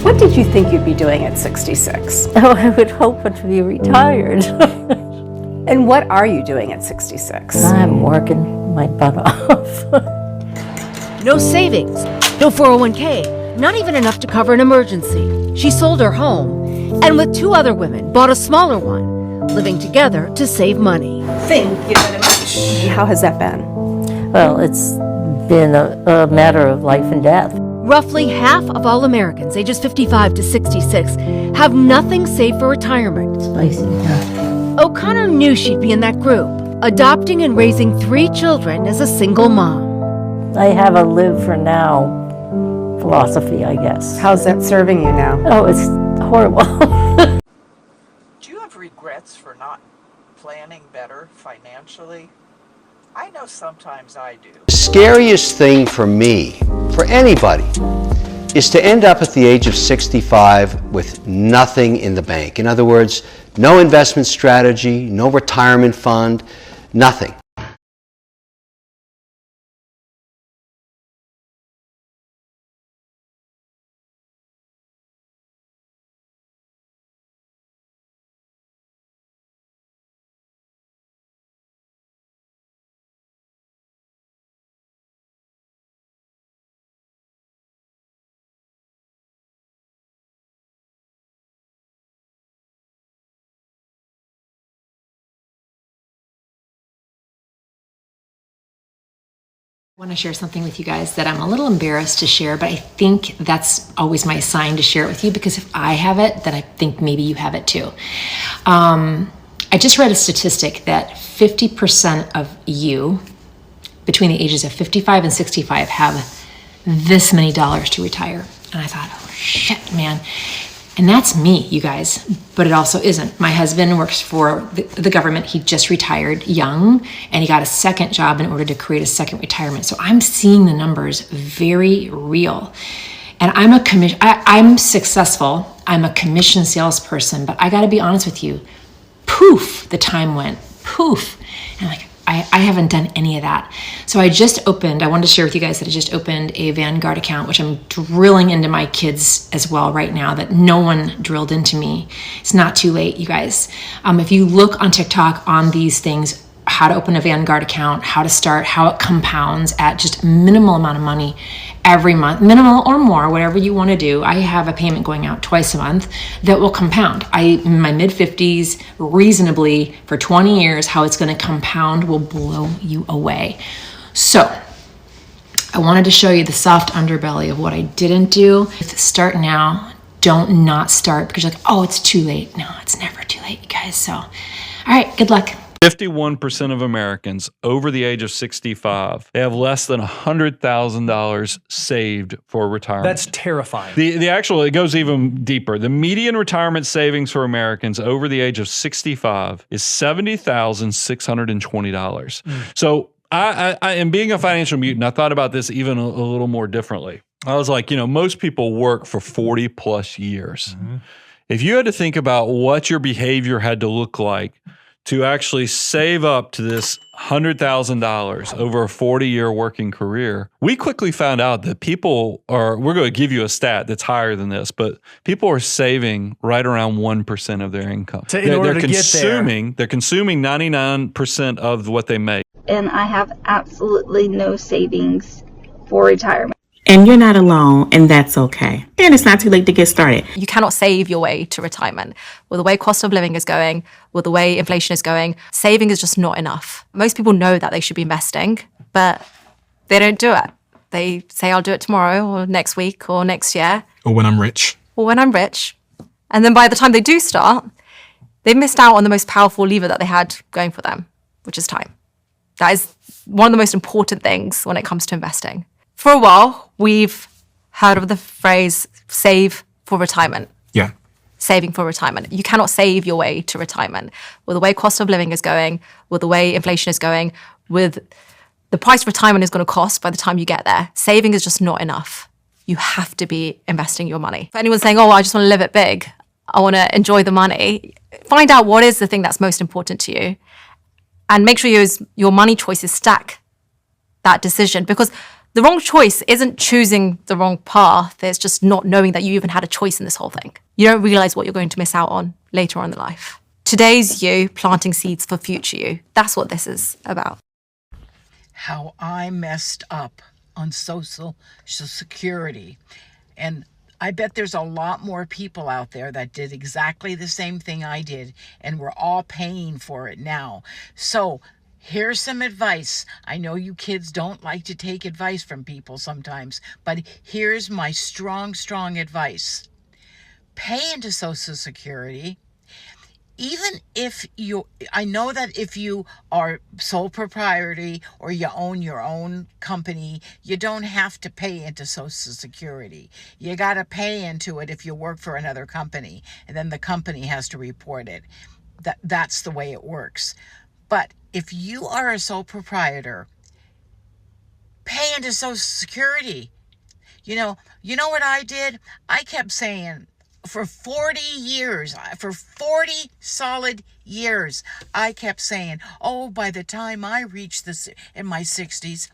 What did you think you'd be doing at 66? Oh, I would hope to be retired. And what are you doing at 66? I'm working my butt off. No savings, no 401k, not even enough to cover an emergency. She sold her home, and with 2 other women, bought a smaller one, living together to save money. Thank you very much. How has that been? Well, it's been a matter of life and death. Roughly half of all Americans ages 55 to 66 have nothing saved for retirement. Spicy, huh? O'Connor knew she'd be in that group, adopting and raising 3 children as a single mom. I have a live for now philosophy, I guess. How's that serving you now? Oh, it's horrible. Do you have regrets for not planning better financially? I know sometimes I do. The scariest thing for me, for anybody, is to end up at the age of 65 with nothing in the bank. In other words, no investment strategy, no retirement fund, nothing. I want to share something with you guys that I'm a little embarrassed to share, but I think that's always my sign to share it with you, because if I have it, then I think maybe you have it too. I just read a statistic that 50% of you between the ages of 55 and 65 have this many dollars to retire. And I thought, oh shit, man. And that's me, you guys, but it also isn't. My husband works for the government. He just retired young, and he got a second job in order to create a second retirement. So I'm seeing the numbers very real. And I'm successful. I'm a commission salesperson, but I gotta be honest with you, poof, the time went, poof. And I'm like, I haven't done any of that. So I wanted to share with you guys that I just opened a Vanguard account, which I'm drilling into my kids as well right now, that no one drilled into me. It's not too late, you guys. If you look on TikTok on these things, how to open a Vanguard account, how to start, how it compounds at just minimal amount of money every month, minimal or more, whatever you want to do. I have a payment going out twice a month that will compound. In my mid-50s, reasonably, for 20 years, how it's going to compound will blow you away. So I wanted to show you the soft underbelly of what I didn't do. Start now. Don't not start because you're like, oh, it's too late. No, it's never too late, you guys. So, all right, good luck. 51% of Americans over the age of 65, they have less than $100,000 saved for retirement. That's terrifying. It goes even deeper. The median retirement savings for Americans over the age of 65 is $70,620. So I am being a financial mutant. I thought about this even a little more differently. I was like, most people work for 40 plus years. Mm-hmm. If you had to think about what your behavior had to look like to actually save up to this $100,000 over a 40-year working career, we quickly found out that we're going to give you a stat that's higher than this, but people are saving right around 1% of their income. In order to get there. They're consuming 99% of what they make. And I have absolutely no savings for retirement. And you're not alone, and that's okay. And it's not too late to get started. You cannot save your way to retirement. With the way cost of living is going, with the way inflation is going, saving is just not enough. Most people know that they should be investing, but they don't do it. They say, I'll do it tomorrow or next week or next year. Or when I'm rich. And then by the time they do start, they've missed out on the most powerful lever that they had going for them, which is time. That is one of the most important things when it comes to investing. For a while, we've heard of the phrase save for retirement. Yeah. Saving for retirement. You cannot save your way to retirement. With the way cost of living is going, with the way inflation is going, with the price retirement is going to cost by the time you get there, saving is just not enough. You have to be investing your money. For anyone saying, oh, I just want to live it big, I want to enjoy the money, find out what is the thing that's most important to you and make sure your money choices stack that decision, because The wrong choice isn't choosing the wrong path. It's just not knowing that you even had a choice in this whole thing. You don't realize what you're going to miss out on later on in life. Today's you planting seeds for future you. That's what this is about. How I messed up on Social Security. And I bet there's a lot more people out there that did exactly the same thing I did, and we're all paying for it now. So here's some advice. I know you kids don't like to take advice from people sometimes, but here's my strong advice. Pay into Social Security. Even if I know that if you are sole proprietor or you own your own company, you don't have to pay into Social Security. You got to pay into it if you work for another company, and then the company has to report it. That's the way it works. But if you are a sole proprietor, pay into Social Security. You know what I did? I kept saying, for 40 solid years, I kept saying, oh, by the time I reach this in my 60s,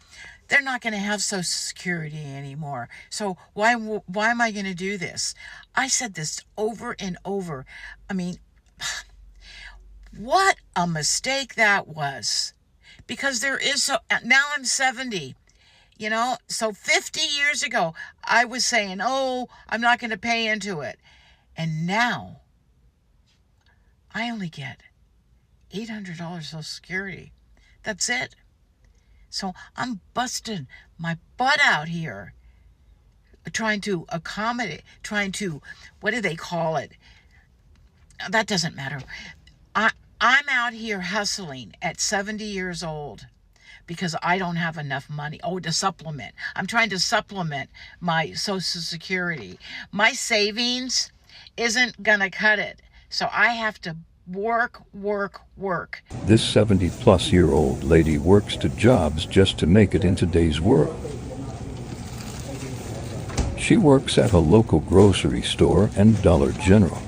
they're not going to have Social Security anymore. So why am I going to do this? I said this over and over. I mean, what a mistake that was. Because now I'm 70. So 50 years ago, I was saying, oh, I'm not going to pay into it. And now, I only get $800 Social Security. That's it. So I'm busting my butt out here, trying to accommodate, what do they call it? That doesn't matter. I'm out here hustling at 70 years old because I don't have enough money. Oh, to supplement. I'm trying to supplement my Social Security. My savings isn't gonna cut it. So I have to work. This 70-plus-year-old lady works 2 jobs just to make it in today's world. She works at a local grocery store and Dollar General.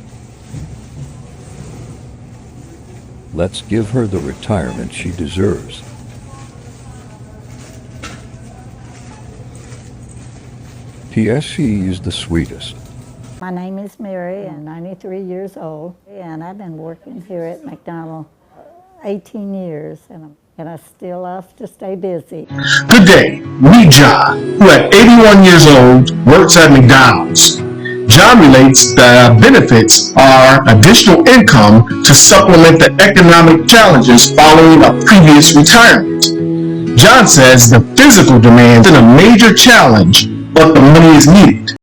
Let's give her the retirement she deserves. P.S. She is the sweetest. My name is Mary, and I'm 93 years old, and I've been working here at McDonald's 18 years, and I still love to stay busy. Good day. Meet John, who at 81 years old works at McDonald's. John relates that benefits are additional income to supplement the economic challenges following a previous retirement. John says the physical demand is a major challenge, but the money is needed.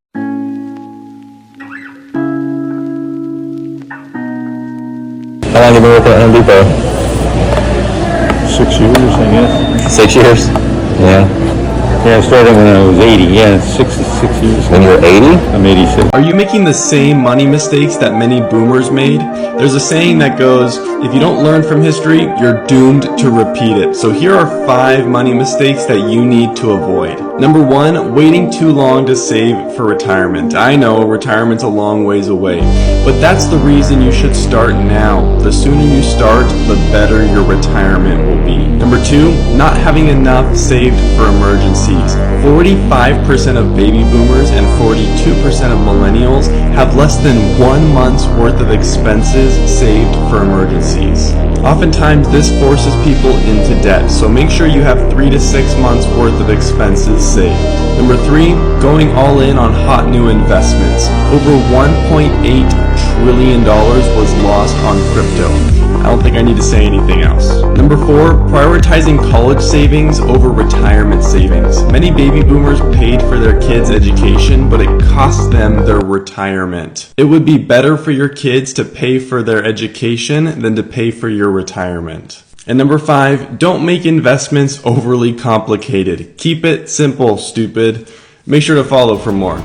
How long have you been working at Home Depot? 6 years, I guess. 6 years? Yeah. Yeah, I started when I was 80. Yeah, 6 years. When you were 80? I'm 86. Are you making the same money mistakes that many boomers made? There's a saying that goes, if you don't learn from history, you're doomed to repeat it. So here are 5 money mistakes that you need to avoid. Number 1, waiting too long to save for retirement. I know retirement's a long ways away, but that's the reason you should start now. The sooner you start, the better your retirement will be. Number 2, not having enough saved for emergencies. 45% of baby boomers and 42% of millennials have less than 1 month's worth of expenses saved for emergencies. Oftentimes this forces people into debt, so make sure you have 3 to 6 months worth of expenses saved. Number 3, going all in on hot new investments. Over $1.8 trillion was lost on crypto. I don't think I need to say anything else. Number 4, prioritizing college savings over retirement savings. Many baby boomers paid for their kids' education, but it cost them their retirement. It would be better for your kids to pay for their education than to pay for your retirement. And number 5, don't make investments overly complicated. Keep it simple, stupid. Make sure to follow for more.